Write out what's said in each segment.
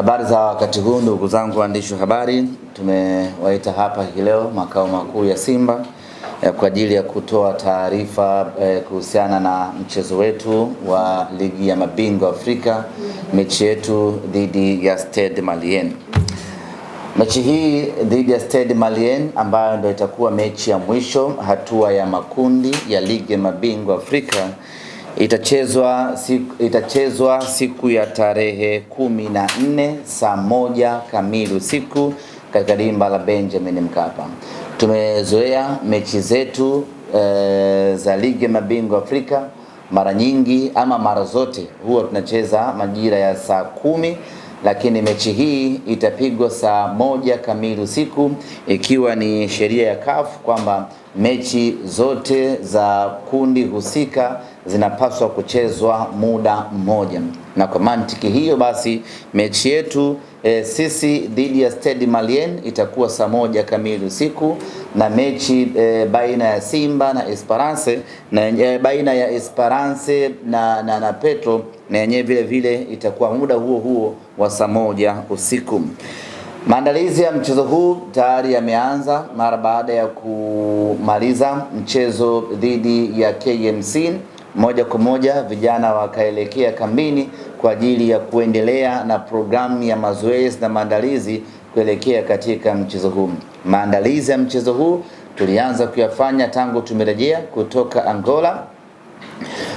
Habari za wakati huu ndugu zangu waandishi wa habari, tumewaita hapa hii leo makao makuu ya Simba kwa ajili ya kutoa taarifa kuhusiana na mchezo wetu wa ligi ya mabingwa Afrika, mechi yetu dhidi ya Stade Malien. Mechi hii dhidi ya Stade Malien ambayo ndio itakuwa mechi ya mwisho hatua ya makundi ya ligi ya mabingwa Afrika itachezwa siku ya tarehe 14 saa 1 kamili usiku katika dimba la Benjamin Mkapa. Tumezoea mechi zetu za ligi ya mabingwa Afrika mara nyingi ama mara zote huwa tunacheza majira ya saa 10, lakini mechi hii itapigwa saa 1 kamili usiku, ikiwa ni sheria ya CAF kwamba mechi zote za kundi husika zinapaswa kuchezwa muda mmoja. Na kwa mantiki hiyo basi mechi yetu sisi dhidi ya Stade Malien itakuwa saa 1 kamili usiku, na mechi baina ya Simba na Esperance na baina ya Esperance na Petro na yenyewe vile vile itakuwa muda huo huo wa saa 1 usiku. Maandalizi ya mchezo huu tayari yameanza mara baada ya kumaliza mchezo dhidi ya KMC. Moja kwa moja vijana wakaelekea kambini kwa ajili ya kuendelea na programu ya mazoezi na maandalizi kuelekea katika mchezo huu. Maandalizi ya mchezo huu tulianza kuyafanya tangu tumerejea kutoka Angola.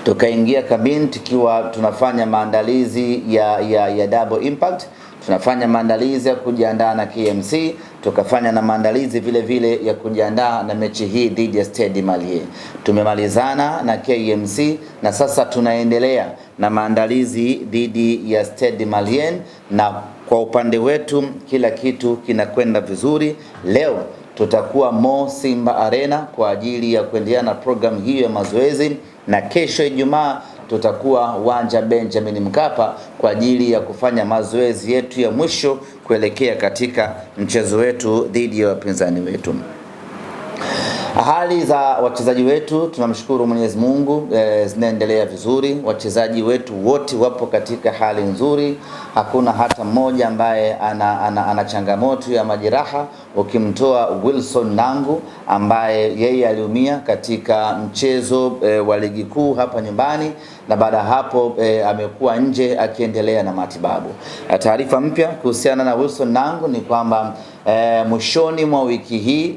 Tukaingia kambini tukiwa tunafanya maandalizi ya double impact. Tunafanya maandalizi ya kujiandaa na KMC, tukafanya na maandalizi vile vile ya kujiandaa na mechi hii dhidi ya Stade Malien. Tumemalizana na KMC na sasa tunaendelea na maandalizi dhidi ya Stade Malien, na kwa upande wetu kila kitu kinakwenda vizuri. Leo tutakuwa Mo Simba Arena kwa ajili ya kuendelea na program hiyo ya mazoezi, na kesho Ijumaa tutakuwa uwanja Benjamin Mkapa kwa ajili ya kufanya mazoezi yetu ya mwisho kuelekea katika mchezo wetu dhidi ya wapinzani wetu. Hali za wachezaji wetu tunamshukuru Mwenyezi Mungu, zinaendelea vizuri. Wachezaji wetu wote wapo katika hali nzuri. Hakuna hata mmoja ambaye ana changamoto ya majeraha, ukimtoa Wilson Nangu ambaye yeye aliumia katika mchezo wa ligi kuu hapa nyumbani, na baada hapo amekuwa nje akiendelea na matibabu. Taarifa mpya kuhusiana na Wilson Nangu ni kwamba mwishoni mwa wiki hii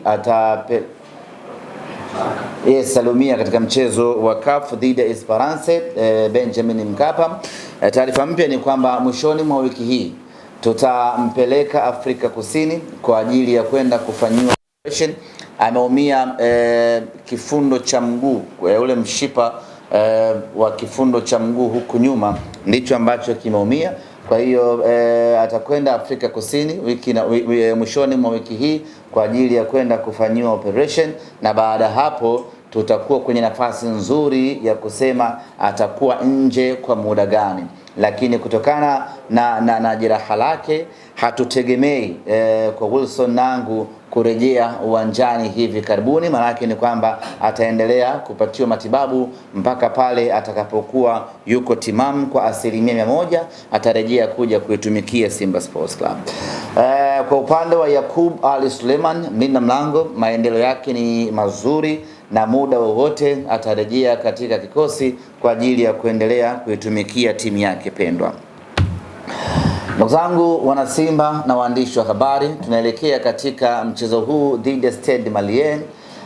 salumia katika mchezo wa CAF dhidi ya Esperance Benjamin Mkapa. Taarifa mpya ni kwamba mwishoni mwa wiki hii tutampeleka Afrika Kusini kwa ajili ya kwenda kufanyiwa operation. Ameumia kifundo cha mguu, ule mshipa wa kifundo cha mguu huku nyuma ndicho ambacho kimeumia. Kwa hiyo atakwenda Afrika Kusini mwishoni mwa wiki hii kwa ajili ya kwenda kufanyiwa operation, na baada hapo tutakuwa kwenye nafasi nzuri ya kusema atakuwa nje kwa muda gani. Lakini kutokana na jeraha lake hatutegemei kwa Wilson Nangu kurejea uwanjani hivi karibuni. Maana yake ni kwamba ataendelea kupatiwa matibabu mpaka pale atakapokuwa yuko timamu kwa 100%, atarejea kuja kuitumikia Simba Sports Club. Kwa upande wa Yakub Ali Suleiman mlinda mlango, maendeleo yake ni mazuri na muda wowote atarejea katika kikosi kwa ajili ya kuendelea kuitumikia timu yake pendwa. Ndugu zangu wana Simba na waandishi wa habari, tunaelekea katika mchezo huu dhidi ya Stade Malien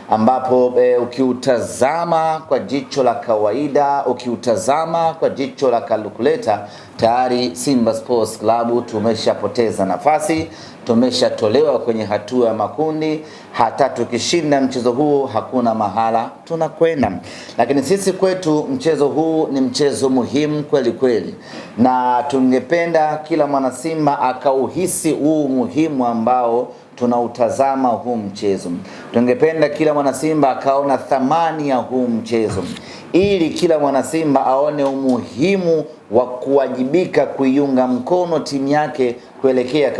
ambapo ukiutazama kwa jicho la kawaida, ukiutazama kwa jicho la kalkuleta, tayari Simba Sports Club tumeshapoteza nafasi, tumeshatolewa kwenye hatua ya makundi. Hata tukishinda mchezo huu hakuna mahala tunakwenda. Lakini sisi kwetu mchezo huu ni mchezo muhimu kweli kweli, na tungependa kila mwana Simba akauhisi huu muhimu ambao tunautazama huu mchezo. Tungependa kila mwana Simba akaona thamani ya huu mchezo, ili kila mwana Simba aone umuhimu wa kuwajibika kuiunga mkono timu yake kuelekea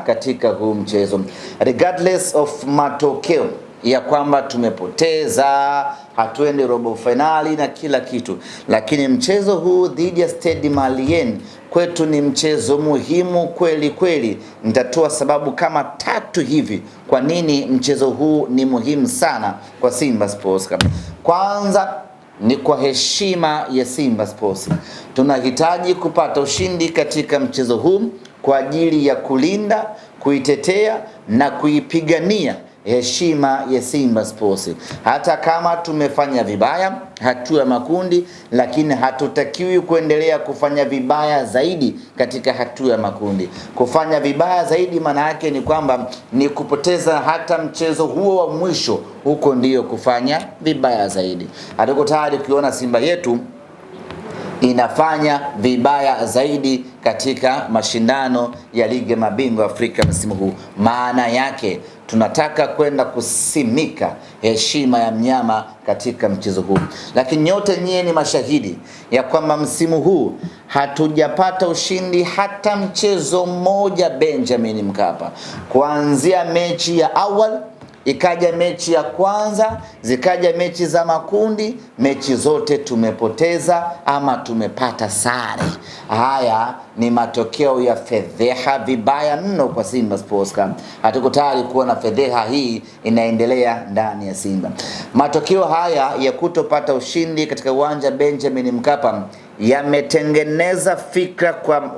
katika huu mchezo. Regardless of matokeo, ya kwamba tumepoteza, hatuende robo finali na kila kitu, lakini mchezo huu dhidi ya Stade Malien kwetu ni mchezo muhimu kweli kweli. Nitatoa sababu kama 3 hivi kwa nini mchezo huu ni muhimu sana kwa Simba Sports Club. Kwanza ni kwa heshima ya Simba Sports. Tunahitaji kupata ushindi katika mchezo huu kwa ajili ya kulinda, kuitetea na kuipigania heshima ya Simba Sports. Hata kama tumefanya vibaya hatua ya makundi, lakini hatutakiwi kuendelea kufanya vibaya zaidi katika hatua ya makundi. Kufanya vibaya zaidi maana yake ni kwamba ni kupoteza hata mchezo huo wa mwisho, huko ndiyo kufanya vibaya zaidi. Hatuko tayari kuona Simba yetu inafanya vibaya zaidi katika mashindano ya ligi ya mabingwa Afrika msimu huu. Maana yake tunataka kwenda kusimika heshima ya mnyama katika mchezo huu. Lakini nyote nyie ni mashahidi ya kwamba msimu huu hatujapata ushindi hata mchezo mmoja Benjamin Mkapa. Kuanzia mechi ya awali, ikaja mechi ya kwanza, zikaja mechi za makundi, mechi zote tumepoteza ama tumepata sare. Haya ni matokeo ya fedheha vibaya mno kwa Simba Sports Club. Hatuko tayari kuona fedheha hii inaendelea ndani ya Simba. Matokeo haya ya kutopata ushindi katika uwanja Benjamin Mkapa yametengeneza fikra kwa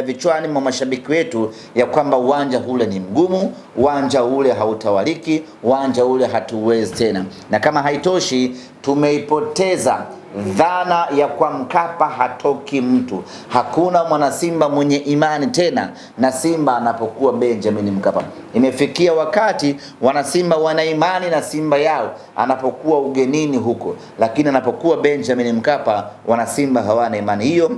vichwani mwa mashabiki wetu ya kwamba uwanja ule ni mgumu, uwanja ule hautawaliki, uwanja ule hatuwezi tena. Na kama haitoshi, tumeipoteza dhana ya kwa Mkapa hatoki mtu. Hakuna mwana Simba mwenye imani tena na Simba anapokuwa Benjamin Mkapa. Imefikia wakati wana Simba wana imani na Simba yao anapokuwa ugenini huko, lakini anapokuwa Benjamin Mkapa wana Simba hawana imani. Hiyo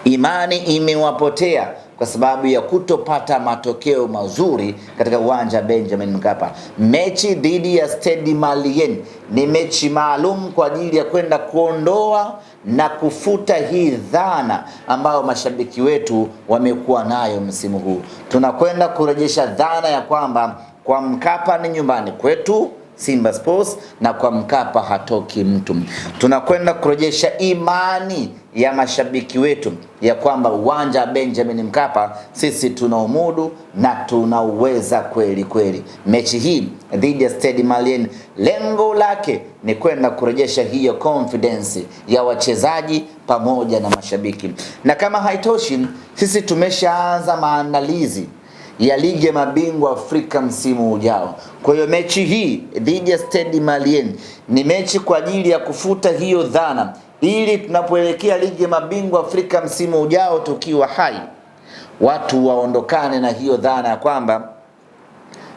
imani imewapotea kwa sababu ya kutopata matokeo mazuri katika uwanja Benjamin Mkapa. Mechi dhidi ya Stade Malien ni mechi maalum kwa ajili ya kwenda kuondoa na kufuta hii dhana ambayo mashabiki wetu wamekuwa nayo msimu huu. Tunakwenda kurejesha dhana ya kwamba kwa Mkapa ni nyumbani kwetu Simba Sports na kwa Mkapa hatoki mtu. Tunakwenda kurejesha imani ya mashabiki wetu ya kwamba uwanja Benjamin Mkapa sisi tunaumudu na tunauweza kweli kweli. Mechi hii dhidi ya Stade Malien lengo lake ni kwenda kurejesha hiyo confidence ya wachezaji pamoja na mashabiki. Na kama haitoshi, sisi tumeshaanza maandalizi ya ligi ya mabingwa Afrika msimu ujao. Kwa hiyo mechi hii dhidi ya Stade Malien ni mechi kwa ajili ya kufuta hiyo dhana, ili tunapoelekea ligi ya mabingwa Afrika msimu ujao tukiwa hai, watu waondokane na hiyo dhana ya kwamba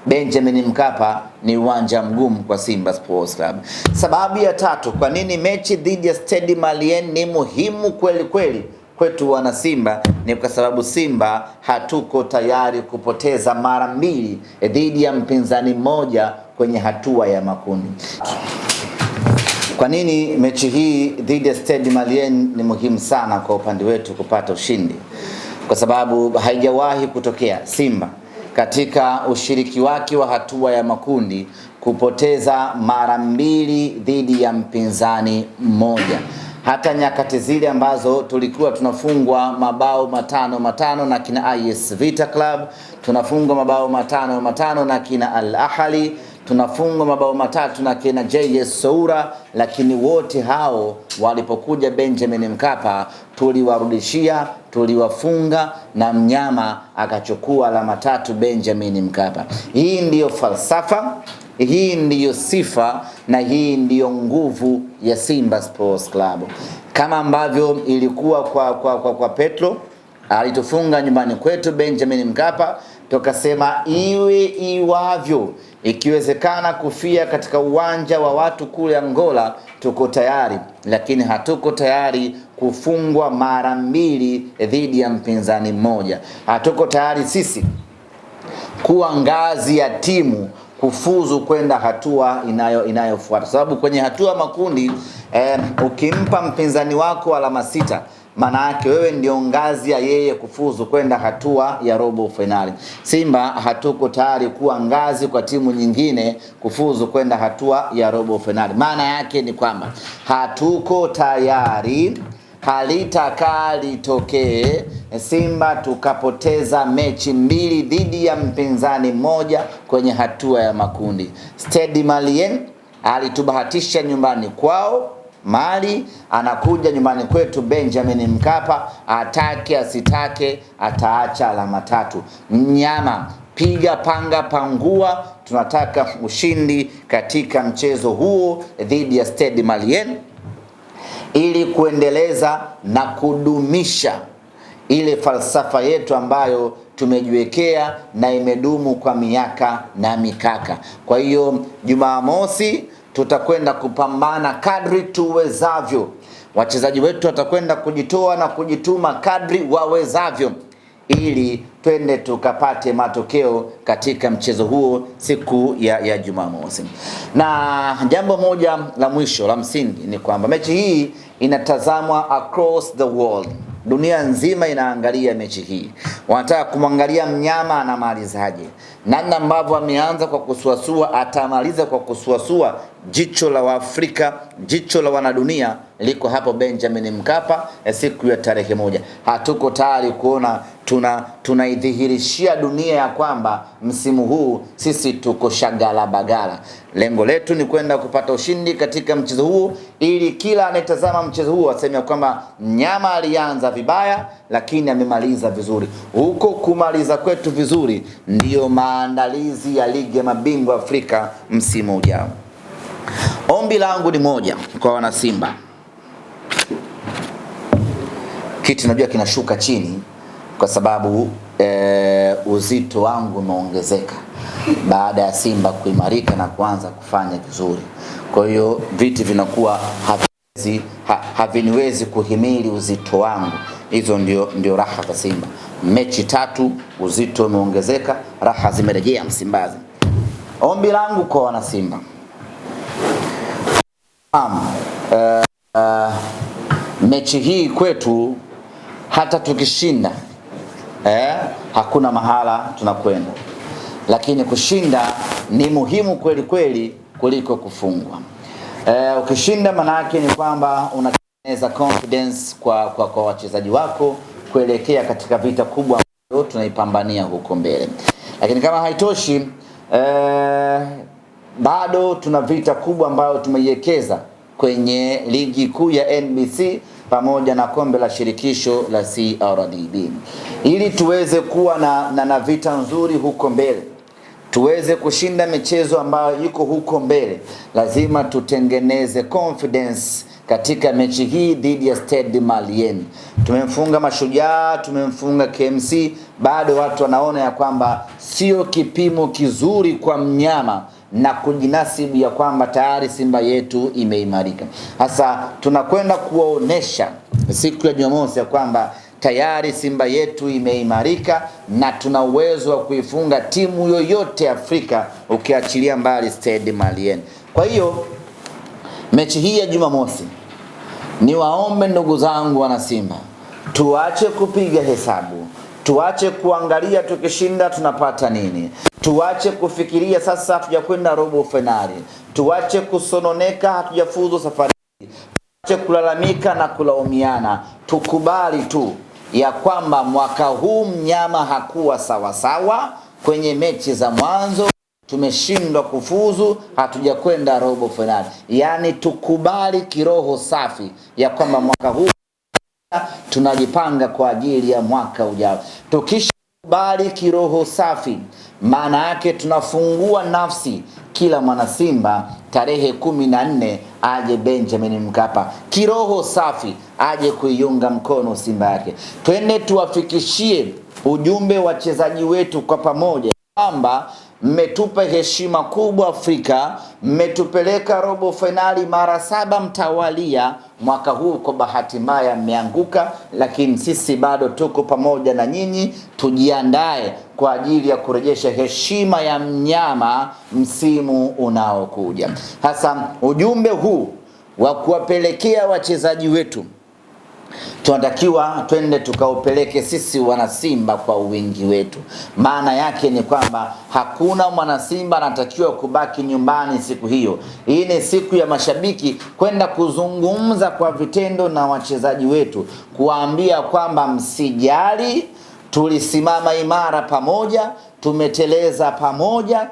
Benjamin Mkapa ni uwanja mgumu kwa Simba Sports Club. Sababu ya 3 kwa nini mechi dhidi ya Stade Malien ni muhimu kweli kweli kwetu wana Simba ni kwa sababu Simba hatuko tayari kupoteza mara 2 dhidi ya mpinzani mmoja kwenye hatua ya makundi. Kwa nini mechi hii dhidi ya Stade Malien ni muhimu sana kwa upande wetu kupata ushindi? Kwa sababu haijawahi kutokea Simba katika ushiriki wake wa hatua ya makundi kupoteza mara 2 dhidi ya mpinzani mmoja. Hata nyakati zile ambazo tulikuwa tunafungwa mabao 5 na kina IS Vita Club, tunafungwa mabao 5 na kina Al Ahly, tunafungwa mabao 3 na kina JS Soura, lakini wote hao walipokuja Benjamin Mkapa tuliwarudishia, tuliwafunga na mnyama akachukua alama 3 Benjamin Mkapa. Hii ndiyo falsafa, hii ndiyo sifa na hii ndiyo nguvu ya Simba Sports Club. Kama ambavyo ilikuwa kwa Petro, alitufunga nyumbani kwetu Benjamin Mkapa, tukasema iwe iwavyo, ikiwezekana kufia katika uwanja wa watu kule Angola tuko tayari, lakini hatuko tayari kufungwa mara 2 dhidi ya mpinzani mmoja. Hatuko tayari sisi kuwa ngazi ya timu kufuzu kwenda hatua inayofuata. Sababu kwenye hatua makundi ukimpa mpinzani wako alama 6, maana yake wewe ndio ngazi ya yeye kufuzu kwenda hatua ya robo finali. Simba hatuko tayari kuwa ngazi kwa timu nyingine kufuzu kwenda hatua ya robo finali. Maana yake ni kwamba hatuko tayari, halitakaa litokee Simba tukapoteza mechi mbili dhidi ya mpinzani mmoja kwenye hatua ya makundi. Stade Malien alitubahatisha nyumbani kwao Mali, anakuja nyumbani kwetu Benjamin Mkapa, atake asitake ataacha alama 3. Mnyama piga panga pangua, tunataka ushindi katika mchezo huo dhidi ya Stade Malien ili kuendeleza na kudumisha ile falsafa yetu ambayo tumejiwekea na imedumu kwa miaka na mikaka. Kwa hiyo Jumamosi tutakwenda kupambana kadri tuwezavyo. Wachezaji wetu watakwenda kujitoa na kujituma kadri wawezavyo ili twende tukapate matokeo katika mchezo huo siku ya Jumamosi. Na jambo moja la mwisho la msingi ni kwamba mechi hii inatazamwa across the world. Dunia nzima inaangalia mechi hii. Wanataka kumwangalia mnyama anamalizaje. Namna ambavyo ameanza kwa kusuasua atamaliza kwa kusuasua. Jicho la Waafrika, jicho la wanadunia liko hapo Benjamin Mkapa siku ya tarehe 1. Hatuko tayari kuona tunaidhihirishia dunia ya kwamba msimu huu sisi tuko shagala bagala. Lengo letu ni kwenda kupata ushindi katika mchezo huu ili kila anayetazama mchezo huu aseme kwamba mnyama alianza vibaya lakini amemaliza vizuri. Huko kumaliza kwetu vizuri ndiyo maandalizi ya ligi ya mabingwa Afrika msimu ujao. Ombi langu ni moja kwa wana Simba. Kitu najua kinashuka chini kwa sababu uzito wangu umeongezeka baada ya Simba kuimarika na kuanza kufanya vizuri. Kwa hiyo viti vinakuwa haviniwezi kuhimili uzito wangu. Hizo ndio raha za Simba. Mechi 3 uzito umeongezeka, raha zimerejea Msimbazi. Ombi langu kwa wana Simba, mechi hii kwetu hata tukishinda hakuna mahala tunakwenda, lakini kushinda ni muhimu kweli kweli kuliko kufungwa. Ukishinda maana yake ni kwamba unatengeneza confidence kwa wachezaji wako kuelekea katika vita kubwa ambayo tunaipambania huko mbele. Lakini kama haitoshi, bado tuna vita kubwa ambayo tumeiwekeza kwenye ligi kuu ya NBC pamoja na kombe la shirikisho la CRDB. Ili tuweze kuwa na vita nzuri huko mbele, tuweze kushinda michezo ambayo iko huko mbele, lazima tutengeneze confidence katika mechi hii dhidi ya Stade Malien. Tumemfunga Mashujaa, tumemfunga KMC, bado watu wanaona ya kwamba sio kipimo kizuri kwa mnyama na kujinasibu ya kwamba tayari Simba yetu imeimarika. Sasa tunakwenda kuwaonesha siku ya Jumamosi ya kwamba tayari Simba yetu imeimarika na tuna uwezo wa kuifunga timu yoyote Afrika ukiachilia mbali Stade Malien. Kwa hiyo mechi hii ya Jumamosi, ni waombe ndugu zangu wana Simba, tuache kupiga hesabu, tuache kuangalia tukishinda tunapata nini, tuache kufikiria sasa hatujakwenda robo finali, tuache kusononeka hatujafuzu safari, tuache kulalamika na kulaumiana. Tukubali tu ya kwamba mwaka huu mnyama hakuwa sawasawa kwenye mechi za mwanzo, tumeshindwa kufuzu, hatujakwenda robo finali. Yani tukubali kiroho safi ya kwamba mwaka huu tunajipanga kwa ajili ya mwaka ujao. Tukishakubali kiroho safi, maana yake tunafungua nafsi kila mwana Simba tarehe 14 aje Benjamin Mkapa kiroho safi, aje kuiunga mkono Simba yake. Twende tuwafikishie ujumbe wachezaji wetu kwa pamoja kwamba mmetupa heshima kubwa Afrika, mmetupeleka robo finali mara 7 mtawalia. Mwaka huu kwa bahati mbaya mmeanguka, lakini sisi bado tuko pamoja na nyinyi. Tujiandae kwa ajili ya kurejesha heshima ya mnyama msimu unaokuja. Hasa ujumbe huu wa kuwapelekea wachezaji wetu tunatakiwa twende tukaupeleke sisi wanasimba kwa wingi wetu. Maana yake ni kwamba hakuna mwanasimba anatakiwa kubaki nyumbani siku hiyo. Hii ni siku ya mashabiki kwenda kuzungumza kwa vitendo na wachezaji wetu, kuwaambia kwamba msijali, tulisimama imara pamoja, tumeteleza pamoja,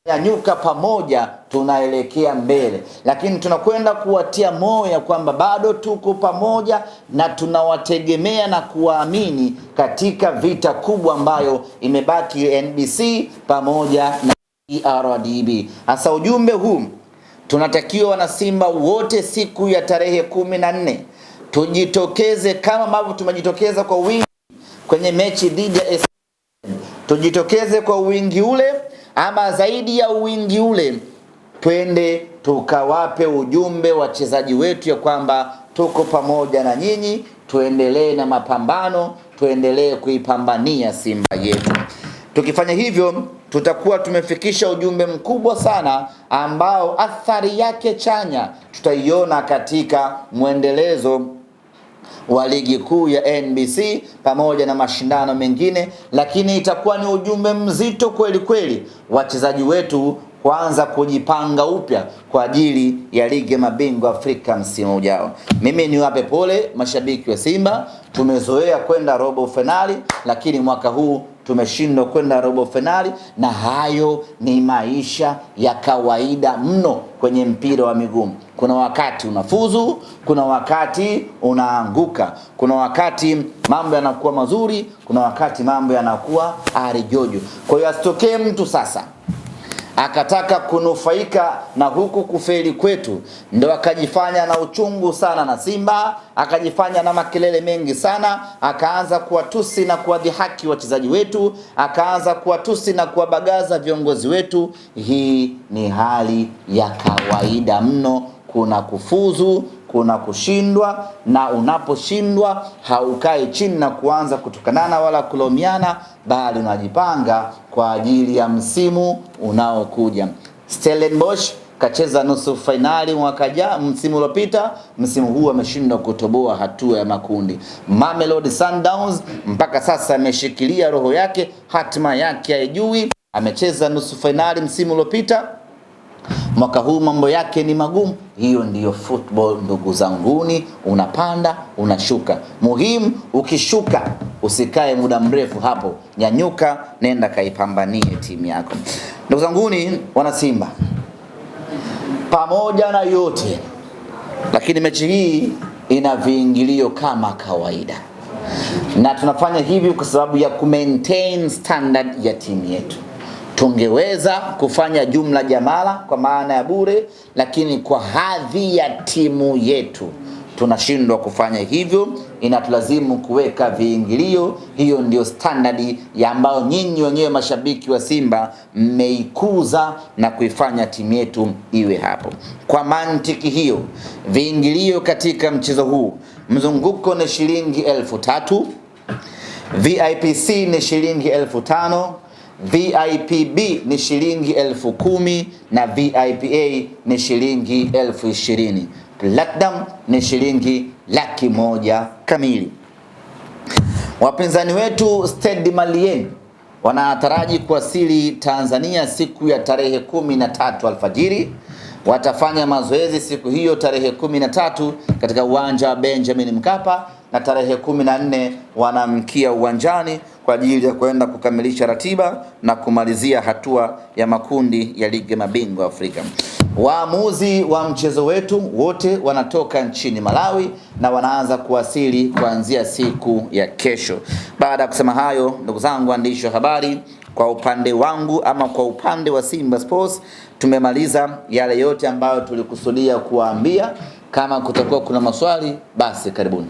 nyanyuka pamoja, tunaelekea mbele. Lakini tunakwenda kuwatia moyo kwamba bado tuko pamoja na tunawategemea na kuwaamini katika vita kubwa ambayo imebaki NBC pamoja na ERDB. Hasa ujumbe huu tunatakiwa wanasimba wote siku ya tarehe 14 tujitokeze kama ambavyo tumejitokeza kwa wingi kwenye mechi dhidi ya tujitokeze kwa wingi ule, ama zaidi ya wingi ule, twende tukawape ujumbe wachezaji wetu ya kwamba tuko pamoja na nyinyi, tuendelee na mapambano, tuendelee kuipambania Simba yetu. Tukifanya hivyo tutakuwa tumefikisha ujumbe mkubwa sana ambao athari yake chanya tutaiona katika mwendelezo wa ligi kuu ya NBC pamoja na mashindano mengine, lakini itakuwa ni ujumbe mzito kweli kweli wachezaji wetu kuanza kujipanga upya kwa ajili ya ligi ya mabingwa Afrika msimu ujao. Mimi niwape pole mashabiki wa Simba, tumezoea kwenda robo finali, lakini mwaka huu tumeshindwa kwenda robo finali, na hayo ni maisha ya kawaida mno kwenye mpira wa miguu. Kuna wakati unafuzu, kuna wakati unaanguka, kuna wakati mambo yanakuwa mazuri, kuna wakati mambo yanakuwa arijojo. Kwa hiyo asitokee mtu sasa akataka kunufaika na huku kufeli kwetu, ndio akajifanya na uchungu sana na Simba, akajifanya na makelele mengi sana, akaanza kuwatusi na kuwadhihaki wachezaji wetu, akaanza kuwatusi na kuwabagaza viongozi wetu. Hii ni hali ya kawaida mno. Kuna kufuzu, kuna kushindwa, na unaposhindwa haukai chini na kuanza kutukanana wala kulomiana, bali unajipanga kwa ajili ya msimu unaokuja. Stellenbosch kacheza nusu finali msimu uliopita, msimu huu ameshindwa kutoboa hatua ya makundi. Mamelodi Sundowns mpaka sasa ameshikilia roho yake, hatima yake haijui. Amecheza nusu finali msimu uliopita, mwaka huu mambo yake ni magumu. Hiyo ndiyo football ndugu zanguni, unapanda unashuka. Muhimu ukishuka usikae muda mrefu hapo, nyanyuka, nenda kaipambanie timu yako. Ndugu zanguni wana Simba, pamoja na yote lakini mechi hii ina viingilio kama kawaida, na tunafanya hivi kwa sababu ya maintain standard ya timu yetu. Tungeweza kufanya jumla jamala kwa maana ya bure, lakini kwa hadhi ya timu yetu tunashindwa kufanya hivyo. Inatulazimu kuweka viingilio. Hiyo ndio standard ya ambayo nyinyi wenyewe mashabiki wa Simba mmeikuza na kuifanya timu yetu iwe hapo. Kwa mantiki hiyo, viingilio katika mchezo huu, mzunguko ni shilingi 3,000, VIPC ni shilingi 5,000, VIPB ni shilingi 10,000 na VIPA ni shilingi 20,000. Platinum ni shilingi 100,000 kamili. Wapinzani wetu Stade Malien wanataraji kuwasili Tanzania siku ya tarehe 13 alfajiri. Watafanya mazoezi siku hiyo tarehe 13 katika uwanja wa Benjamin Mkapa, na tarehe 14 wanamkia uwanjani kwa ajili ya kwenda kukamilisha ratiba na kumalizia hatua ya makundi ya ligi ya mabingwa Afrika. Waamuzi wa mchezo wetu wote wanatoka nchini Malawi na wanaanza kuwasili kuanzia siku ya kesho. Baada ya kusema hayo, ndugu zangu waandishi wa habari, kwa upande wangu ama kwa upande wa Simba Sports tumemaliza yale yote ambayo tulikusudia kuwaambia. Kama kutakuwa kuna maswali, basi karibuni.